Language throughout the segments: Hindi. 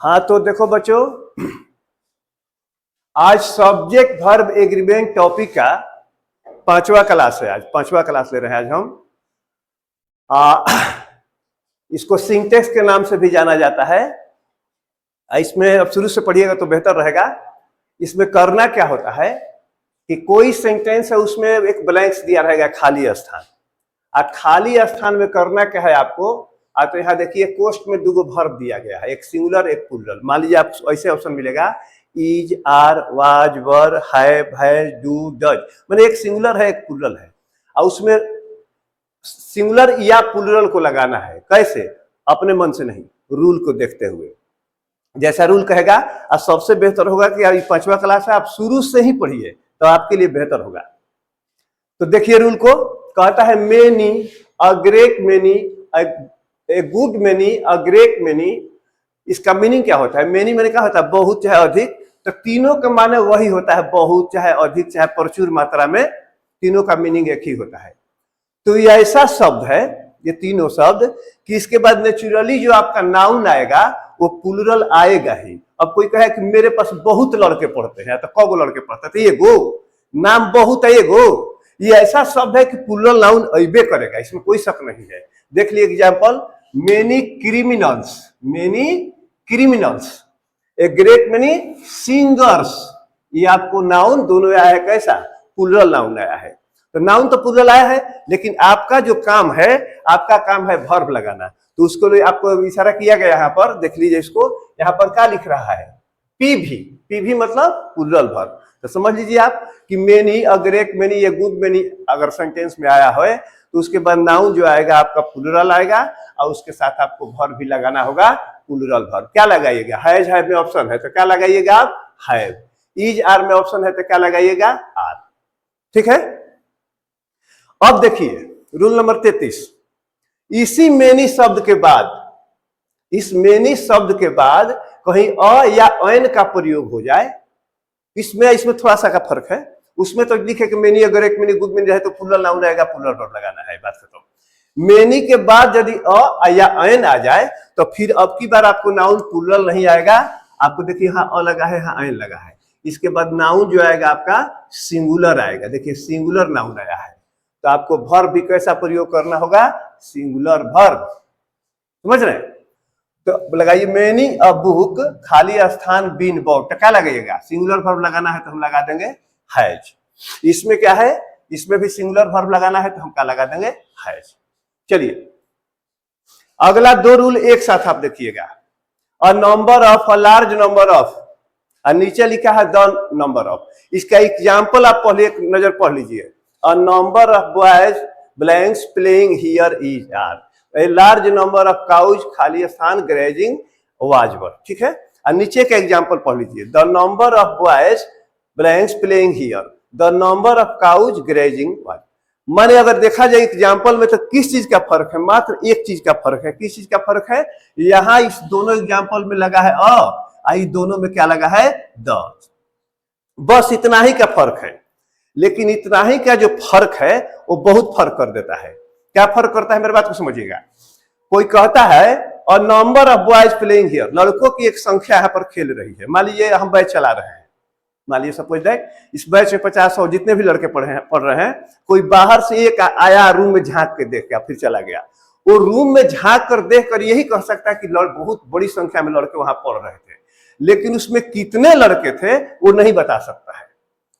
हाँ तो देखो बच्चों, आज सब्जेक्ट वर्ब एग्रीमेंट टॉपिक का 5वां क्लास है। आज 5वां क्लास ले रहे हैं आज हम। इसको सिंटेक्स के नाम से भी जाना जाता है। इसमें अब शुरू से पढ़िएगा तो बेहतर रहेगा। इसमें करना क्या होता है कि कोई सेंटेंस है, उसमें एक ब्लैंक्स दिया रहेगा, खाली स्थान। खाली स्थान में करना क्या है आपको। तो यहाँ देखिए कोष्ट में दो वर्ब दिया गया है, एक सिंगुलर एक प्लूरल। मान लीजिए आप ऐसे ऑप्शन मिलेगा is, are, was, were, have, has, do, does. मैंने एक सिंगुलर है एक प्लूरल है, और उसमें सिंगुलर या प्लूरल को लगाना है। कैसे? अपने मन से नहीं, रूल को देखते हुए। जैसा रूल कहेगा, और सबसे बेहतर होगा कि ये 5वां क्लास है, आप शुरू से ही पढ़िए तो आपके लिए बेहतर होगा। तो देखिए रूल को कहता है many, a great many, a good many, a great many. इसका मीनिंग क्या होता है? मेनी मैंने क्या होता है? बहुत चाहे अधिक। तो तीनों का माने वही होता है, बहुत चाहे अधिक चाहे प्रचुर मात्रा में, तीनों का मीनिंग एक ही होता है। तो ये ऐसा शब्द है, ये तीनों शब्द, कि इसके बाद नेचुरली जो आपका नाउन आएगा वो प्लूरल आएगा ही। अब कोई कहे कि मेरे पास बहुत लड़के पढ़ते हैं, तो कौ लड़के पढ़ते? तो ये गो, नाम बहुत है ये गो। ये ऐसा शब्द है कि प्लूरल नाउन अबे करेगा, इसमें कोई शक नहीं है। देख लिए example, many criminals, many criminals, a great many singers. ये आपको नाउन दोनों आया है, कैसा? प्लूरल नाउन आया है। तो नाउन तो प्लूरल आया है, लेकिन आपका जो काम है, आपका काम है वर्ब लगाना। तो उसको लिए आपको इशारा किया गया यहाँ पर, देख लीजिए इसको। यहाँ पर क्या लिख रहा है? पीवी। पीवी मतलब प्लूरल वर्ब। तो समझ लीजिए आप कि मेनी, अ ग्रेट मेनी, ये गुड मेनी अगर सेंटेंस में आया है तो उसके बाद नाउन जो आएगा आपका प्लूरल आएगा, और उसके साथ आपको वर्ब भी लगाना होगा, प्लूरल वर्ब। क्या लगाइएगा? हैज, हैव में ऑप्शन है तो क्या लगाइएगा आप? हैव। इज, आर में ऑप्शन है तो क्या लगाइएगा? आर। ठीक है। अब देखिए रूल नंबर 33। इसी मेनी शब्द के बाद, इस मेनी शब्द के बाद कहीं अ या एन का प्रयोग हो जाए, इसमें थोड़ा सा का फर्क है। उसमें तो लिखे कि मेनी, अगर एक मेनी, गुड मेनी रहे तो प्लूरल नाउन रहेगा, प्लूरल वर्ब लगाना है। बात खत्म। मेनी के बाद यदि अ या एन आ जाए तो फिर अब की बार आपको नाउन प्लूरल नहीं आएगा। आपको देखिए यहाँ अ लगा है, यहाँ एन लगा है। इसके बाद नाउन जो आएगा आपका सिंगुलर आएगा। देखिए सिंगुलर नाउन आया है, तो आपको वर्ब भी कैसा प्रयोग करना होगा? Singular verb. समझ रहे हैं? तो लगाइए मेनी अ बुक, खाली स्थान बीन बॉट। क्या लगाइएगा? सिंगुलर वर्ब लगाना है तो हम लगा देंगे हैज। इसमें क्या है? इसमें भी सिंगुलर वर्ब लगाना है तो हम क्या लगा देंगे? हैज। चलिए अगला दो रूल एक साथ आप देखिएगा। A number of, a large number of, और नीचे लिखा है द नंबर ऑफ। इसका एग्जाम्पल आप पहले एक नजर पढ़ लीजिए। A number of boys blanks playing here is are, a large number of cows, खाली स्थान ग्रेजिंग वाज वर। ठीक है। और नीचे का एग्जाम्पल पढ़ लीजिए। The number of boys blanks playing here, the number of cause grazing was. माने अगर देखा जाए एग्जाम्पल में तो किस चीज का फर्क है? मात्र एक चीज का फर्क है। किस चीज का फर्क है? यहाँ इस दोनों एग्जाम्पल में लगा है अ, दोनों में क्या लगा है? द। बस इतना ही का फर्क है। लेकिन इतना ही का जो फर्क है वो बहुत फर्क कर देता है। क्या फर्क करता है? मेरी बात को समझिएगा। कोई कहता है और number of boys playing here, लड़कों की एक संख्या यहाँ पर खेल रही है। मान लीजिए हम बैच चला रहे हैं, मान लीजिए सपोज दैट इस बैच में 50-100 जितने भी लड़के पढ़ रहे हैं, कोई बाहर से एक आया रूम में झांक के देख के फिर चला गया। वो रूम में झांक कर देख कर यही कह सकता है कि बहुत बड़ी संख्या में लड़के वहां पढ़ रहे थे, लेकिन उसमें कितने लड़के थे वो नहीं बता सकता है।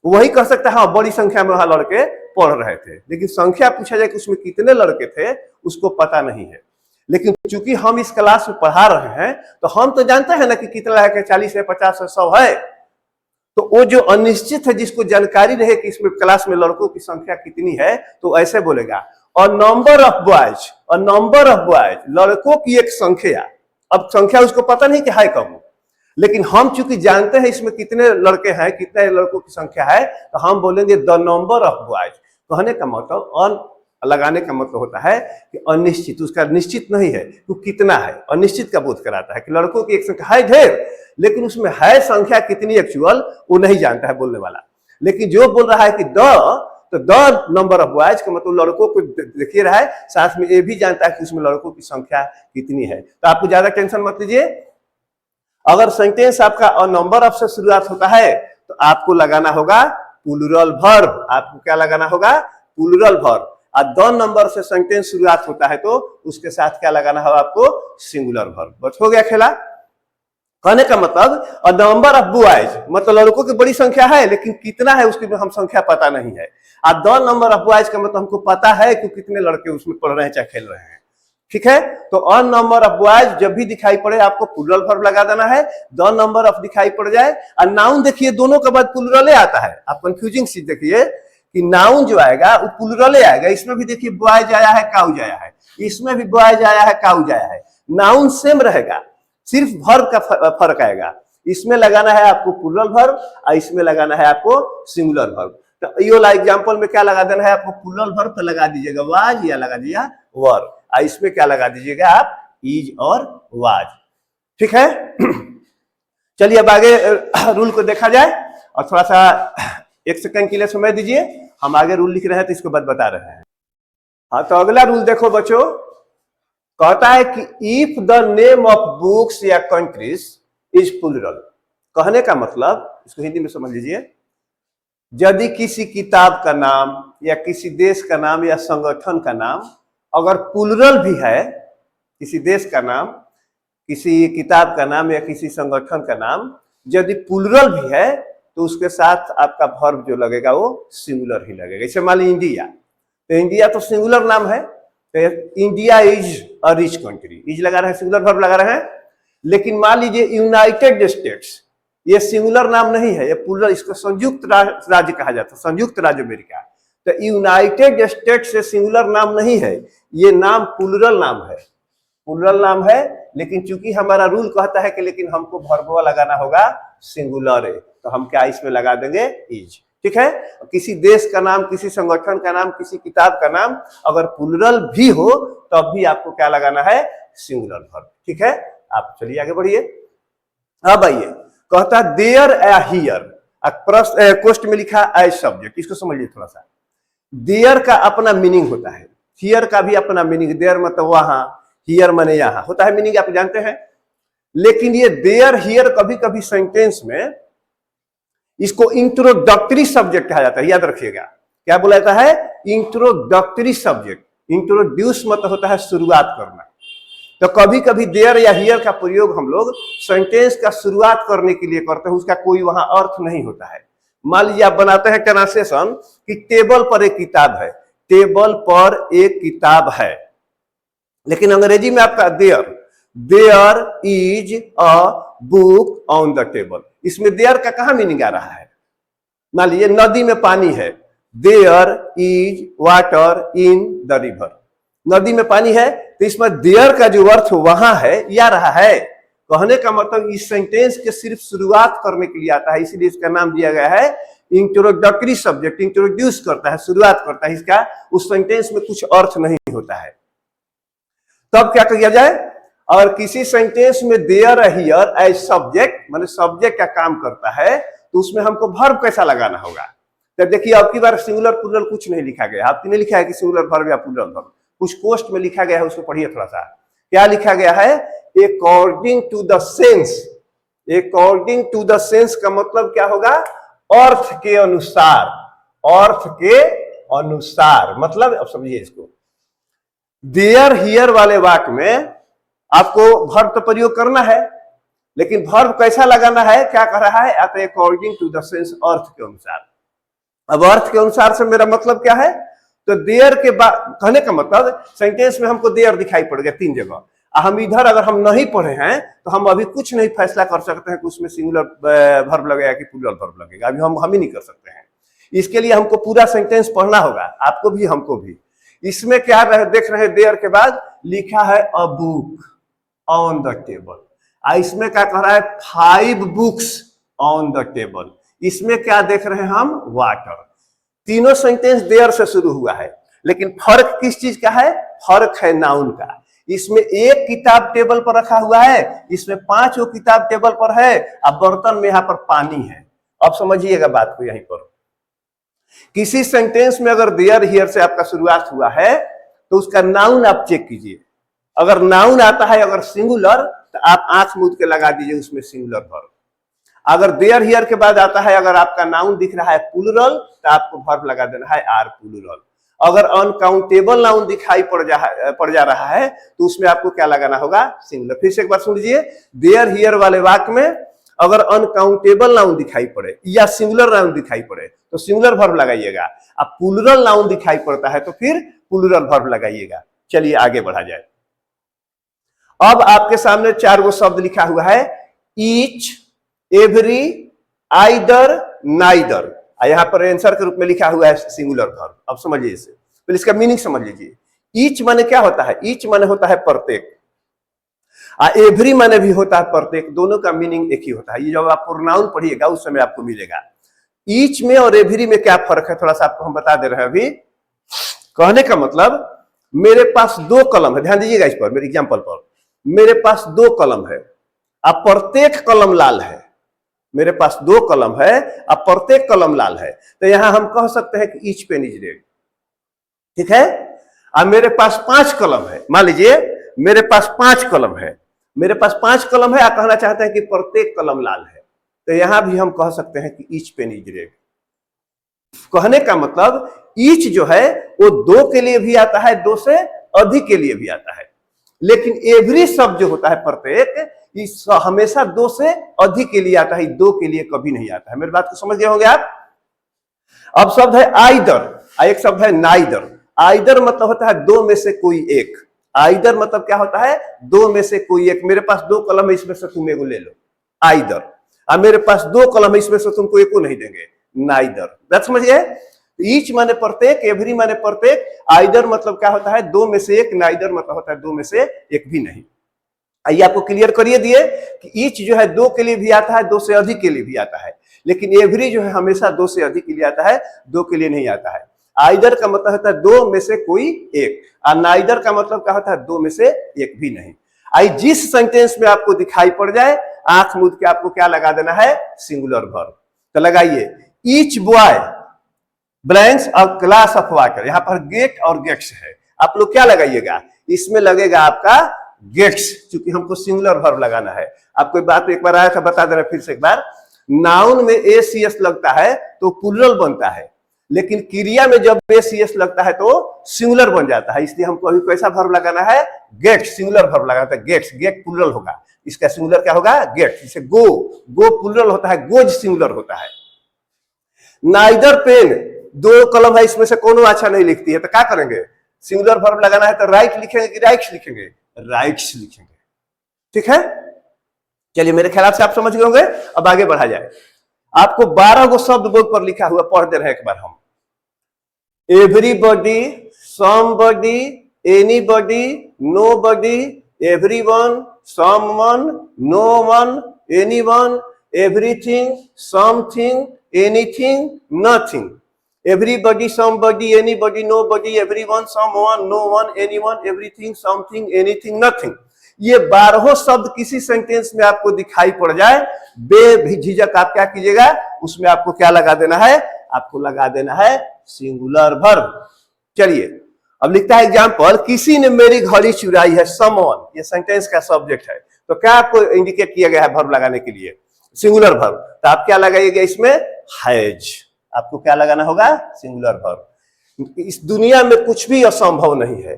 वही कह सकता है हाँ बड़ी संख्या में वहां लड़के पढ़ रहे थे, लेकिन संख्या पूछा जाए कि उसमें कितने लड़के थे उसको पता नहीं है। लेकिन चूंकि हम इस क्लास में पढ़ा रहे हैं तो हम तो जानते हैं ना कि कितना है, 40 है, 50 है, 100 है। तो वो जो अनिश्चित है, जिसको जानकारी रहे कि इसमें क्लास में लड़कों की संख्या कितनी है, तो ऐसे बोलेगा और नंबर ऑफ बॉयज, और नंबर ऑफ बॉयज, लड़कों की एक संख्या। अब संख्या उसको पता नहीं कि है कब, लेकिन हम चूंकि जानते हैं इसमें कितने लड़के हैं, कितने लड़कों की संख्या है, तो हम बोलेंगे द नंबर ऑफ बॉयज। कहने का मतलब अन लगाने का मतलब होता है कि अनिश्चित, उसका निश्चित नहीं है तो कितना है, अनिश्चित का बोध कराता है कि लड़कों की एक संख्या है ढेर, लेकिन उसमें है संख्या कितनी एक्चुअल वो नहीं जानता है बोलने वाला। लेकिन जो बोल रहा है कि तो द नंबर ऑफ बॉयज का मतलब लड़कों को देखिए रहा है, साथ में ये भी जानता है कि उसमें लड़कों की संख्या कितनी है। तो आपको ज्यादा टेंशन मत लीजिए। अगर सेंटेंस आपका अ नंबर ऑफ से शुरुआत होता है तो आपको लगाना होगा प्लूरल वर्ब। आपको क्या लगाना होगा? Plural verb. और द नंबर से सेंटेंस शुरुआत होता है तो उसके साथ क्या लगाना होगा आपको? Singular verb. बस हो गया खेला। कहने का मतलब अ नंबर ऑफ बॉयज, मतलब लड़कों की बड़ी संख्या है लेकिन कितना है उसकी हम संख्या पता नहीं है। और द नंबर ऑफ बॉयज का मतलब हमको पता है कि कितने लड़के उसमें पढ़ रहे हैं चाहे खेल रहे हैं। ठीक है, तो अ नंबर ऑफ बॉयज जब भी दिखाई पड़े आपको प्लूरल वर्ब लगा देना है। द नंबर ऑफ दिखाई पड़ जाए और नाउन देखिए दोनों के बाद प्लूरल आता है। आप कंफ्यूजिंग चीज देखिए कि नाउन जो आएगा वो प्लूरल आएगा। इसमें भी देखिए बॉयज आया है, काउज आया है, इसमें भी बॉयज आया है, काउज आया है। नाउन सेम रहेगा, सिर्फ वर्ब का फर्क आएगा। इसमें लगाना है आपको प्लूरल वर्ब और इसमें लगाना है आपको सिंगुलर वर्ब। तो ये वाला एग्जांपल में क्या लगा देना है आपको? प्लूरल वर्ब पे लगा दीजिएगा वाज या लगा दिया वर, और इसमें क्या लगा दीजिएगा आप? इज और वाज। ठीक है, चलिए अब आगे रूल को देखा जाए और थोड़ा सा 1 सेकंड के लिए समय दीजिए। हम आगे रूल लिख रहे हैं तो इसको बता रहे हैं। हाँ, तो अगला रूल देखो बच्चों, कहता है कि if the name of books या कंट्रीज इज प्लूरल। कहने का मतलब, इसको हिंदी में समझ लीजिए, यदि किसी किताब का नाम या किसी देश का नाम या संगठन का नाम अगर प्लूरल भी है, किसी देश का नाम, किसी किताब का नाम या किसी संगठन का नाम यदि प्लूरल भी है तो उसके साथ आपका वर्ब जो लगेगा वो सिंगुलर ही लगेगा। जैसे मान लीजिए इंडिया, तो इंडिया तो सिंगुलर नाम है, तो India is a rich country, is लगा रहे हैं, सिंगुलर वर्ब लगा रहे हैं। लेकिन मान लीजिए यूनाइटेड स्टेट्स, ये सिंगुलर नाम नहीं है, ये प्लूरल, इसको संयुक्त राज्य कहा जाता है, संयुक्त राज्य अमेरिका। तो यूनाइटेड स्टेट्स से सिंगुलर नाम नहीं है, ये नाम प्लूरल नाम है, प्लूरल नाम है। लेकिन चूंकि हमारा रूल कहता है कि लेकिन हमको वर्ब लगाना होगा सिंगुलर है, तो हम क्या इसमें लगा देंगे? इज। ठीक है, किसी देश का नाम, किसी संगठन का नाम, किसी किताब का नाम अगर प्लूरल भी हो तब भी आपको क्या लगाना है? Singular verb. ठीक है, आप चलिए आगे बढ़िए। अब आइए, कहता देयर या हियर, क्वेश्चन में लिखा एज सब्जेक्ट, इसको समझिए थोड़ा सा। देयर का अपना मीनिंग होता है, हियर का भी अपना मीनिंग। देयर मतलब वहां, हियर माने यहां होता है मीनिंग, आप जानते हैं। लेकिन ये देयर हियर कभी कभी सेंटेंस में इसको इंट्रोडक्टरी सब्जेक्ट कहा जाता है, याद रखिएगा। क्या बोला जाता है? Introductory subject. इंट्रोड्यूस मतलब होता है शुरुआत करना। तो कभी कभी देयर या हियर का प्रयोग हम लोग सेंटेंस का शुरुआत करने के लिए करते हैं, उसका कोई वहां अर्थ नहीं होता है। मान लीजिए आप बनाते हैं ट्रांसलेशन कि टेबल पर एक किताब है, टेबल पर एक किताब है, लेकिन अंग्रेजी में आपका there is a book on the table. इसमें देयर का कहां मीनिंग आ रहा है? मान लीजिए नदी में पानी है, there is water in the river, नदी में पानी है, तो इसमें देयर का जो अर्थ वहां है या रहा है। कहने का मतलब इस सेंटेंस के सिर्फ शुरुआत करने के लिए आता है, इसीलिए इसका नाम दिया गया है इंट्रोडक्टरी सब्जेक्ट। इंट्रोड्यूस करता है, शुरुआत करता है, इसका उस सेंटेंस में कुछ अर्थ नहीं होता है। तब क्या किया जाए? और किसी सेंटेंस में देयर हियर एज सब्जेक्ट, माने सब्जेक्ट का काम करता है, तो उसमें हमको वर्ब कैसा लगाना होगा? तो देखिए अब की बार सिंगुलर प्लूरल कुछ नहीं लिखा गया, आपने नहीं लिखा है कि सिंगुलर वर्ब या प्लूरल वर्ब, कुछ पोस्ट में लिखा गया है, उसको पढ़िए थोड़ा सा। क्या लिखा गया है? According to the sense. According to the sense का मतलब क्या होगा? अर्थ के अनुसार, अर्थ के अनुसार। मतलब अब समझिए इसको, देयर हियर वाले वाक्य में आपको वर्ब तो प्रयोग करना है, लेकिन वर्ब कैसा लगाना है? क्या कर रहा है? अकॉर्डिंग टू द सेंस, अर्थ के अनुसार। अब अर्थ के अनुसार से मेरा मतलब क्या है? तो देयर के बाद कहने का मतलब सेंटेंस में हमको देयर दिखाई पड़ गया 3 जगह, हम इधर अगर हम नहीं पढ़े हैं तो हम अभी कुछ नहीं फैसला कर सकते हैं कि उसमें सिंगुलर वर्ब लगेगा कि प्लूरल वर्ब लगेगा, अभी हम ही नहीं कर सकते हैं। इसके लिए हमको पूरा सेंटेंस पढ़ना होगा, आपको भी हमको भी। इसमें क्या देख रहे हैं? देयर के बाद लिखा है अ बुक ऑन द टेबल, इसमें क्या कह रहा है? 5 बुक्स ऑन द टेबल। इसमें क्या देख रहे हैं हम? वाटर। तीनों सेंटेंस देयर से शुरू हुआ है, लेकिन फर्क किस चीज का है? फर्क है नाउन का। इसमें एक किताब टेबल पर रखा हुआ है, इसमें 5 किताब टेबल पर है, अब बर्तन में यहाँ पर पानी है। अब समझिएगा बात को। यहीं पर किसी सेंटेंस में अगर देयर हियर से आपका शुरुआत हुआ है तो उसका नाउन आप चेक कीजिए। अगर नाउन आता है अगर सिंगुलर, तो आप आंख मूंद के लगा दीजिए उसमें सिंगुलर वर्ब। अगर देयर हियर के बाद आता है, अगर आपका नाउन दिख रहा है प्लूरल, तो आपको वर्ब लगा देना है आर प्लूरल। अगर अनकाउंटेबल नाउन दिखाई पड़ जा रहा है तो उसमें आपको क्या लगाना होगा, सिंगुलर। फिर से एक बार सुन लीजिए, देयर हियर वाले वाक्य में अगर अनकाउंटेबल नाउन दिखाई पड़े या सिंगुलर नाउन दिखाई पड़े तो सिंगुलर वर्ब लगाइएगा। अब प्लूरल नाउन दिखाई पड़ता है तो फिर प्लूरल वर्ब लगाइएगा। चलिए आगे बढ़ा जाए। अब आपके सामने 4 गो शब्द लिखा हुआ है, ईच, एवरी, आइदर, नाइदर। यहाँ पर आंसर के रूप में लिखा हुआ है सिंगुलर वर्ब। अब समझिए इसे, फिर इसका मीनिंग समझ लीजिए। ईच माने क्या होता है, ईच माने होता है प्रत्येक, एवरी माने भी होता है प्रत्येक, दोनों का मीनिंग एक ही होता है। ये जब आप प्रोनाउन पढ़िएगा उस समय आपको मिलेगा। ईच में और एवरी में क्या फर्क है, थोड़ा सा आपको हम बता दे रहे हैं अभी। कहने का मतलब, मेरे पास 2 कलम है, ध्यान दीजिएगा इस पर, मेरे एग्जाम्पल पर। मेरे पास 2 कलम है, अब प्रत्येक कलम लाल है। मेरे पास 2 कलम है, अब प्रत्येक कलम लाल है, तो यहां हम कह सकते हैं कि ईच पेन इज रेड। ठीक है। अब मेरे पास 5 कलम है, मान लीजिए मेरे पास 5 कलम है, मेरे पास 5 कलम है, आप कहना चाहते हैं कि प्रत्येक कलम लाल है, तो यहां भी हम कह सकते हैं कि ईच पेन इज रेड। कहने का मतलब ईच जो है वो 2 के लिए भी आता है, 2 से अधिक के लिए भी आता है, लेकिन एवरी शब्द जो होता है प्रत्येक, इस हमेशा 2 से अधिक के लिए आता है, 2 के लिए कभी नहीं आता है। मेरी बात को समझ गए होंगे आप। अब शब्द है आइदर, एक शब्द है नाइदर। आइदर मतलब होता है 2 में से कोई एक। आइदर मतलब क्या होता है, 2 में से कोई एक। मेरे पास 2 कलम है, इसमें से तुम एगो ले लो, आइदर। अब मेरे पास 2 कलम है, इसमें से तुमको एको नहीं देंगे, नाइदर। बात समझिए। ईच माने प्रत्येक, एवरी माने प्रत्येक, आइदर मतलब क्या होता है, 2 में से एक, नाइदर मतलब होता है 2 में से एक भी नहीं। आइए आपको क्लियर करिए दिए कि ईच जो है 2 के लिए भी आता है, 2 से अधिक के लिए भी आता है, लेकिन एवरी जो है हमेशा 2 से अधिक के लिए आता है, 2 के लिए नहीं आता है। आइदर का मतलब होता है 2 में से कोई एक, और नाइदर का मतलब क्या होता है, 2 में से एक भी नहीं। आई जिस सेंटेंस में आपको दिखाई पड़ जाए, आंख मूंद के आपको क्या लगा देना है, सिंगुलर वर्ब। तो लगाइए, each boy blanks a glass of water. यहां पर गेट और गेट्स है, आप लोग क्या लगाइएगा, इसमें लगेगा आपका गेट्स, क्योंकि हमको सिंगुलर वर्ब लगाना है। आपको बात एक बार आया था, बता दे रहे फिर से एक बार। नाउन में एसीएस लगता है तो प्लूरल बनता है, लेकिन क्रिया में जब एसीएस लगता है तो सिंगुलर बन जाता है। इसलिए हमको अभी कैसा वर्ब लगाना है, गेट, सिंगुलर वर्ब लगाना है। गेट्स, गेट प्लूरल होगा, इसका सिंगुलर क्या होगा, गेट। जैसे गो, गो प्लूरल होता है, गोज सिंगुलर होता है। नाइदर पेन, 2 कलम है, इसमें से कोनो अच्छा नहीं लिखती है, तो क्या करेंगे, सिंगुलर वर्ब लगाना है, तो राइट लिखेंगे कि राइट्स लिखेंगे, राइट्स लिखेंगे। ठीक है। चलिए मेरे ख्याल से आप समझ गए होंगे। अब आगे बढ़ा जाए। आपको 12 गो शब्द बोर्ड पर लिखा हुआ पढ़ दे रहे हैं एक बार हम। Everybody, somebody, anybody, nobody, everyone, someone, known, anyone, everything, something, anything, nothing. Everybody, somebody, anybody, nobody, everyone, someone, no one, anyone, everything, something, anything, nothing। ये 12 शब्द किसी सेंटेंस में आपको दिखाई पड़ जाए, बेझिझक आप क्या कीजिएगा, उसमें आपको क्या लगा देना है, आपको लगा देना है सिंगुलर वर्ब। चलिए अब लिखता है एग्जाम्पल, किसी ने मेरी घड़ी चुराई है, समवन, ये सेंटेंस का सब्जेक्ट है, तो क्या आपको इंडिकेट किया गया है वर्ब लगाने के लिए, सिंगुलर वर्ब। तो आप क्या लगाइएगा इसमें, हैज। आपको क्या लगाना होगा, सिंगुलर वर्ब। इस दुनिया में कुछ भी असंभव नहीं है,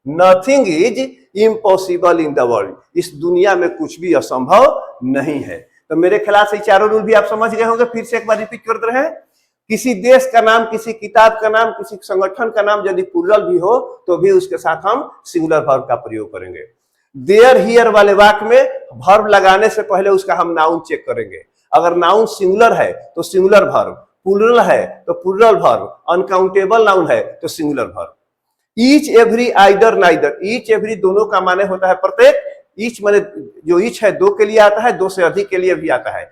nothing is impossible in the world. इस दुनिया में कुछ भी असंभव नहीं है। तो मेरे ख्याल से 4 रूल भी आप समझ गए होंगे। फिर से एक बार रिपीट कर रहे हैं। किसी देश का नाम, किसी किताब का नाम, किसी संगठन का नाम यदि प्लूरल भी हो तो भी उसके साथ हम सिंगुलर वर्ब का प्रयोग करेंगे। देयर हियर वाले वाक्य में वर्ब लगाने से पहले उसका हम नाउन चेक करेंगे। अगर नाउन सिंगुलर है तो सिंगुलर वर्ब, प्लूरल है तो प्लूरल वर्ब, अनकाउंटेबल नाउन है तो singular verb. Each, every, either, neither, each every दोनों का माने होता है प्रत्येक। ईच माने जो ईच है 2 के लिए आता है, 2 से अधिक के लिए भी आता है।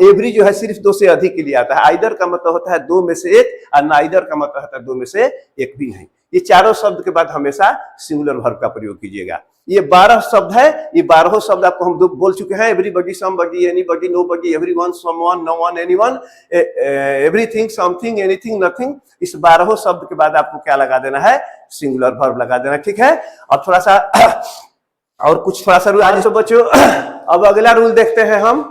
एवरी जो है सिर्फ 2 से अधिक के लिए आता है। आइदर का मतलब होता है 2 में से एक, और नाइदर का मतलब होता है 2 में से एक भी नहीं। ये चारों शब्द के बाद हमेशा सिंगुलर वर्ब का प्रयोग कीजिएगा। ये 12 शब्द है, ये 12 शब्द आपको हम बोल चुके हैं। Everybody, somebody, anybody, nobody, everyone, someone, no one, anyone, everything, something, anything, nothing. इस 12 शब्द के बाद आपको क्या लगा देना है, सिंगुलर वर्ब लगा देना। ठीक है। अब थोड़ा सा और कुछ थोड़ा सा रूल आज बच्चों अब अगला रूल देखते हैं हम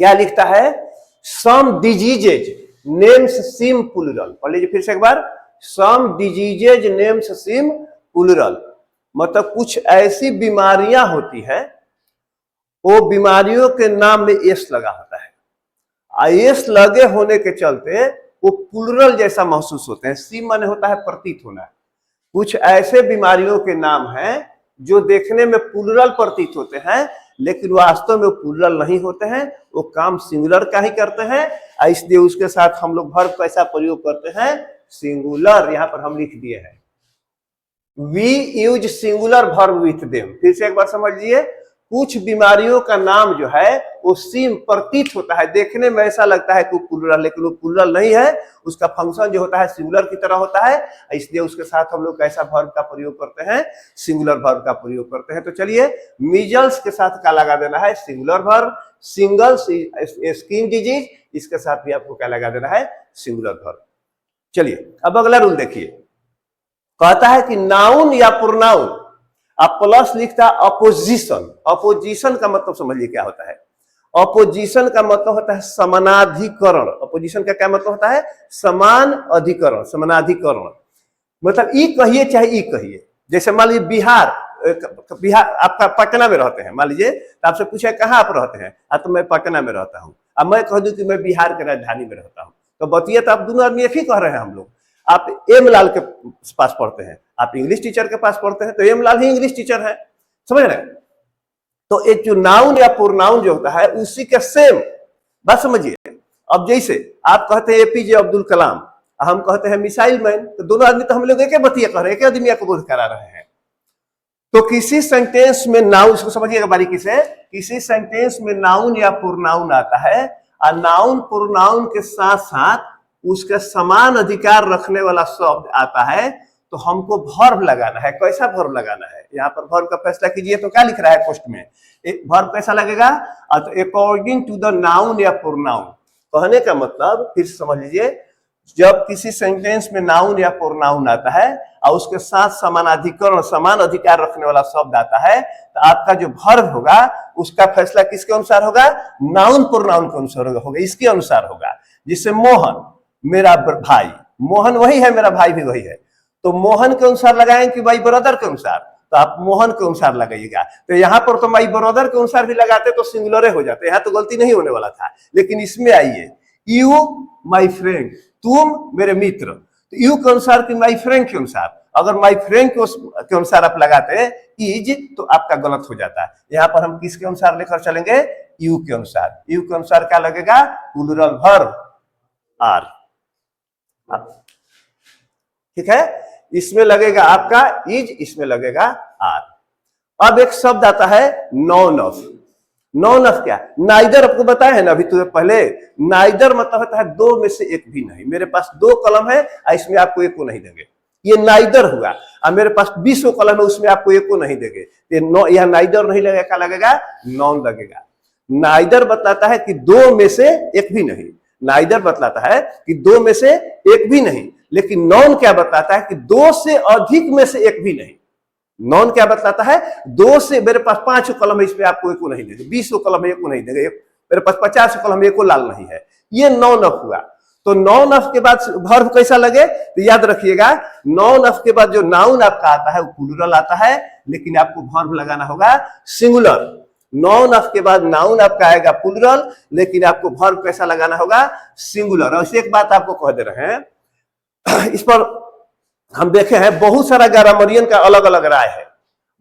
क्या लिखता है। सम डिजीजेज नेम्स सिम प्लूरल, पढ़ लीजिए फिर से एक बार। सम डिजीजेज नेम्स सिम प्लूरल, मतलब कुछ ऐसी बीमारियां होती हैं वो बीमारियों के नाम में एस लगा होता है। एस लगे होने के चलते वो प्लूरल जैसा महसूस होते हैं। सिम माने होता है प्रतीत होना। कुछ ऐसे बीमारियों के नाम हैं जो देखने में प्लूरल प्रतीत होते हैं लेकिन वास्तव में प्लूरल नहीं होते हैं, वो काम सिंगुलर का ही करते हैं। इसलिए उसके साथ हम लोग वर्ब कैसा प्रयोग करते हैं, सिंगुलर। यहां पर हम लिख दिए हैं we use singular verb with them. फिर से एक बार समझ लीजिए, कुछ बीमारियों का नाम जो है वो सिम प्रतीत होता है, देखने में ऐसा लगता है कि प्लूरल, लेकिन वो प्लूरल नहीं है। उसका फंक्शन जो होता है सिंगुलर की तरह होता है, इसलिए उसके साथ हम लोग कैसा वर्ब का प्रयोग करते हैं, सिंगुलर वर्ब का प्रयोग करते हैं। तो चलिए मीजल्स के साथ क्या लगा देना है, singular verb. Single skin disease, इसके साथ भी आपको क्या लगा देना है, सिंगुलर वर्ब। चलिए अब अगला रूल देखिए, कहता है कि नाउन या प्रोनाउन, आप प्लस लिखता है अपोजिशन। अपोजिशन का मतलब समझिए क्या होता है। अपोजिशन का मतलब होता है समानाधिकरण। अपोजिशन का क्या मतलब होता है, समान अधिकरण, समानाधिकरण। मतलब ई कहिए चाहे ई कहिए। जैसे मान लीजिए बिहार आपका पटना में रहते हैं, मान लीजिए तो आपसे पूछे कहाँ आप रहते हैं, तो मैं पटना में रहता हूँ। अब मैं कह दूं कि मैं बिहार के राजधानी में रहता हूँ, तो बतिए तो आप दोनों आदमी एक ही कह रहे हैं हम लोग। आप एम लाल के पास पढ़ते हैं, आप इंग्लिश टीचर के पास पढ़ते हैं, तो एम लाल ही इंग्लिश टीचर है, समझ रहे हैं। तो एक जो नाउन या प्रोनाउन जो होता है उसी के सेम बात समझिए। अब जैसे आप कहते हैं एपीजे अब्दुल कलाम, हम कहते हैं मिसाइल मैन, तो दोनों आदमी तो हम लोग एक बतिया कह रहे हैं, एक आदमी को बोध करा रहे हैं। तो किसी सेंटेंस में नाउन, इसको समझिएगा बारीकी से, किसी सेंटेंस में नाउन या प्रोनाउन आता है और नाउन प्रोनाउन के साथ साथ उसके समान अधिकार रखने वाला शब्द आता है, तो हमको वर्ब लगाना है। कैसा वर्ब लगाना है, यहाँ पर वर्ब का फैसला कीजिए। तो क्या लिख रहा है पोस्ट में, वर्ब कैसा लगेगा, तो अकॉर्डिंग टू द नाउन या प्रोनाउन। कहने का मतलब फिर समझ लीजिए, जब किसी सेंटेंस में नाउन या प्रोनाउन आता है और उसके साथ समानाधिकरण, समान अधिकार रखने वाला शब्द आता है, तो आपका जो वर्ब होगा उसका फैसला किसके अनुसार होगा, नाउन प्रोनाउन के अनुसार होगा, इसके अनुसार होगा। जिससे मोहन मेरा भाई, मोहन वही है, मेरा भाई भी वही है, तो मोहन के अनुसार लगाएंगे कि माई ब्रदर के अनुसार, तो आप मोहन के अनुसार लगाइएगा। तो यहाँ पर तो माई ब्रदर के अनुसार भी लगाते तो सिंगुलर हो जाते, यहाँ तो गलती नहीं होने वाला था। लेकिन इसमें आइए, यू माई फ्रेंड, तुम मेरे मित्र, तो यू के अनुसार कि माई फ्रेंड के अनुसार। अगर माई फ्रेंड के अनुसार आप लगाते इज, तो आपका गलत हो जाता है। यहाँ पर हम किसके अनुसार लेकर चलेंगे, यू के अनुसार। यू के अनुसार क्या लगेगा, प्लूरल वर्ब आर। ठीक है, इसमें लगेगा आपका इज, इसमें लगेगा आर। अब एक शब्द आता है नॉन ऑफ। नॉन ऑफ क्या, नाइदर आपको बताया है ना अभी तो पहले। नाइदर मतलब होता है दो में से एक भी नहीं। मेरे पास 2 कलम है, इसमें आपको एक को नहीं देंगे, ये नाइदर हुआ। और मेरे पास 20 कलम है, उसमें आपको एक को नहीं देंगे, यह नाइदर नहीं लगेगा, क्या लगेगा, नॉन लगेगा। नाइदर बतलाता है कि 2 में से एक भी नहीं। नाइदर बतलाता है कि 2 में से एक भी नहीं। लेकिन नॉन क्या बतलाता है कि 2 से अधिक में से एक भी नहीं। नॉन क्या बतलाता है, 2 से, मेरे पास 5 कलम है, इसमें आपको एक को नहीं देंगे, 20 कलम है, एक को नहीं देंगे, मेरे पास 50 कलम है, एक को लाल नहीं है, ये नॉन ऑफ हुआ। तो नॉन ऑफ के बाद वर्ब कैसा लगे, तो याद रखिएगा, नॉन ऑफ के बाद जो नाउन आपका आता है वो प्लूरल आता है, लेकिन आपको वर्ब लगाना होगा सिंगुलर। नॉन ऑफ के बाद नाउन आपका आएगा प्लूरल, लेकिन आपको वर्ब कैसा लगाना होगा, सिंगुलर। और एक बात आपको कह दे रहे हैं, इस पर हम देखे हैं बहुत सारा ग्रामरियन का अलग अलग राय है।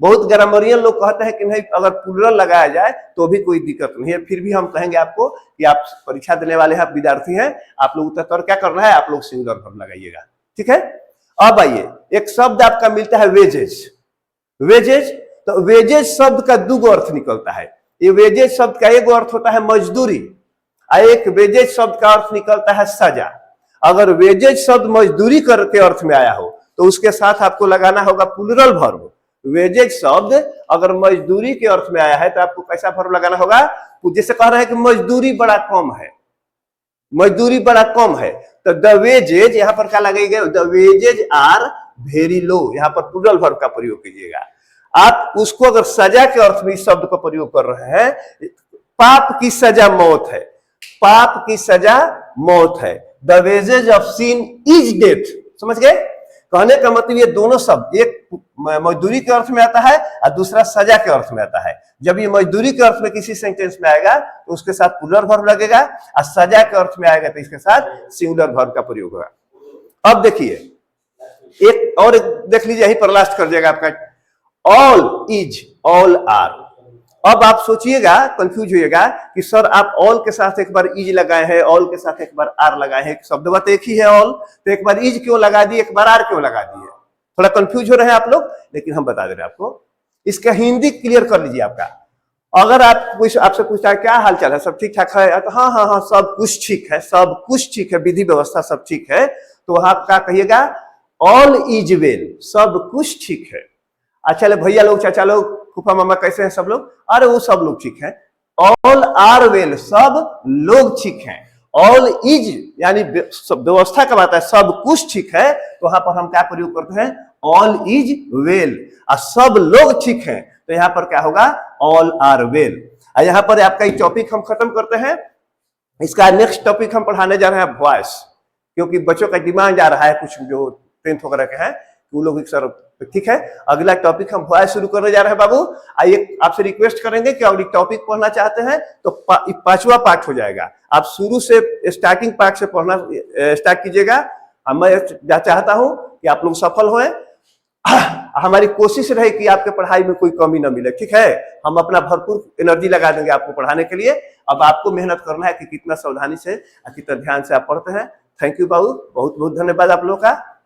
बहुत ग्रामरियन लोग कहते हैं कि नहीं, अगर प्लूरल लगाया जाए तो भी कोई दिक्कत नहीं है। फिर भी हम कहेंगे आपको कि आप परीक्षा देने वाले हैं, आप विद्यार्थी हैं, आप लोग उत्तर क्या करना है, आप लोग सिंगुलर वर्ब लगाइएगा। ठीक है, अब आइए, एक शब्द आपका मिलता है वेजेज। वेजेज, तो वेजेज शब्द का 2 अर्थ निकलता है। ये वेजेज शब्द का एक अर्थ होता है मजदूरी, और एक वेजेज शब्द का अर्थ निकलता है सजा। अगर वेजेज शब्द मजदूरी के अर्थ में आया हो तो उसके साथ आपको लगाना होगा प्लूरल वर्ब। वेजेज शब्द अगर मजदूरी के अर्थ में आया है तो आपको कैसा वर्ब लगाना होगा, जैसे कह रहे हैं कि मजदूरी बड़ा कम है, मजदूरी बड़ा कम है, तो द वेजेज, यहां पर क्या लगेगा, the wages are very low, यहां पर प्लूरल वर्ब का प्रयोग कीजिएगा। आप उसको अगर सजा के अर्थ में इस शब्द का प्रयोग कर रहे हैं, पाप की सजा मौत है, पाप की सजा मौत है। The wages of sin is death. समझ गए? कहने का मतलब ये दोनों शब्द, एक मजदूरी के अर्थ में आता है और दूसरा सजा के अर्थ में आता है। जब ये मजदूरी के अर्थ में किसी सेंटेंस में आएगा तो उसके साथ प्लूरल वर्ब लगेगा, और सजा के अर्थ में आएगा तो इसके साथ सिंगुलर वर्ब का प्रयोग होगा। अब देखिए एक और देख लीजिए, यहीं पर लास्ट कर दिएगा आपका, ऑल इज, ऑल आर। अब आप सोचिएगा, कंफ्यूज होइएगा कि सर आप ऑल के साथ एक बार इज लगाए हैं, ऑल के साथ एक बार आर लगाए हैं, शब्द बात एक ही है ऑल, तो एक बार इज क्यों लगा दिए, एक बार आर क्यों लगा दिए? थोड़ा कंफ्यूज हो रहे हैं आप लोग, लेकिन हम बता दे रहे हैं आपको। इसका हिंदी क्लियर कर लीजिए आपका। अगर आप आपसे पूछता है क्या हाल चाल है, सब ठीक ठाक है, तो हाँ हाँ हाँ सब कुछ ठीक है, सब कुछ ठीक है, विधि व्यवस्था सब ठीक है, तो वहां क्या कहिएगा? ऑल इज वेल, सब कुछ ठीक है। अच्छा भैया लोग, चाचा लोग, फूफा मामा कैसे हैं सब लोग? अरे वो सब लोग ठीक हैं। ऑल आर वेल, सब लोग ठीक हैं। ऑल इज यानी व्यवस्था का बात है, सब कुछ ठीक है, तो वहां पर हम क्या प्रयोग करते हैं? All is well. और सब लोग ठीक हैं तो यहां पर क्या होगा? All are well. और यहां पर आपका ये टॉपिक हम खत्म करते हैं। इसका नेक्स्ट टॉपिक हम पढ़ाने जा रहे हैं वॉइस, क्योंकि बच्चों का डिमांड आ रहा है, कुछ जो 10th वगैरह के हैं वो लोग सर ठीक है। अगला टॉपिक हम वॉइस शुरू करने जा रहे हैं बाबू। आइए आपसे रिक्वेस्ट करेंगे कि अगर टॉपिक पढ़ना चाहते हैं तो 5वां पार्ट हो जाएगा, आप शुरू से स्टार्टिंग पार्ट से पढ़ना स्टार्ट कीजिएगा। मैं चाहता हूं कि आप लोग सफल हों। हमारी कोशिश रहे कि आपके पढ़ाई में कोई कमी ना मिले, ठीक है? हम अपना भरपूर एनर्जी लगा देंगे आपको पढ़ाने के लिए। अब आपको मेहनत करना है कि कितना सावधानी से, कितना ध्यान से आप पढ़ते हैं। थैंक यू बाबू, बहुत बहुत धन्यवाद आप लोगों का।